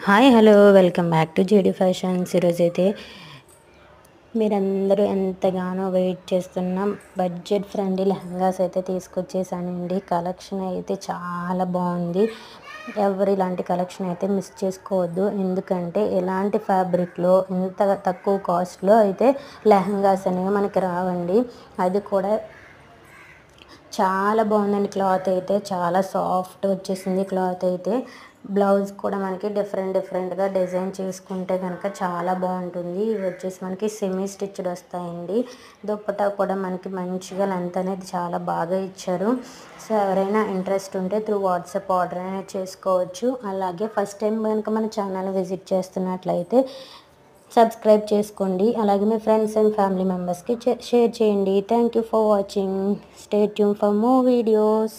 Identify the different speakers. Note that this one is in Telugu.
Speaker 1: Hi hello welcome back to JD fashions. ఈరోజైతే మీరందరూ ఎంతగానో వెయిట్ చేస్తున్న బడ్జెట్ ఫ్రెండ్లీ లెహంగాస్ అయితే తీసుకొచ్చేసానండి. కలెక్షన్ అయితే చాలా బాగుంది. ఎవరు ఇలాంటి కలెక్షన్ అయితే మిస్ చేసుకోవద్దు. ఎందుకంటే ఎలాంటి ఫ్యాబ్రిక్లో ఇంత తక్కువ కాస్ట్లో అయితే లెహంగాస్ అనేవి మనకి రావండి. అది కూడా చాలా బాగుందండి. క్లాత్ అయితే చాలా సాఫ్ట్ వచ్చేసింది. క్లాత్ అయితే బ్లౌజ్ కూడా మనకి డిఫరెంట్గా డిజైన్ చేసుకుంటే కనుక చాలా బాగుంటుంది. ఇవి వచ్చేసి మనకి సెమీ స్టిచ్డ్ వస్తాయండి. దుప్పటా కూడా మనకి మంచిగా లెంత్ అనేది చాలా బాగా ఇచ్చారు. సో ఎవరైనా ఇంట్రెస్ట్ ఉంటే త్రూ వాట్సాప్ ఆర్డర్ అనేది చేసుకోవచ్చు. అలాగే ఫస్ట్ టైం కనుక మన ఛానల్ విజిట్ చేస్తున్నట్లయితే సబ్స్క్రైబ్ చేసుకోండి. అలాగే మీ ఫ్రెండ్స్ అండ్ ఫ్యామిలీ మెంబర్స్కి షేర్ చేయండి. Thank you for watching. Stay tune for more videos.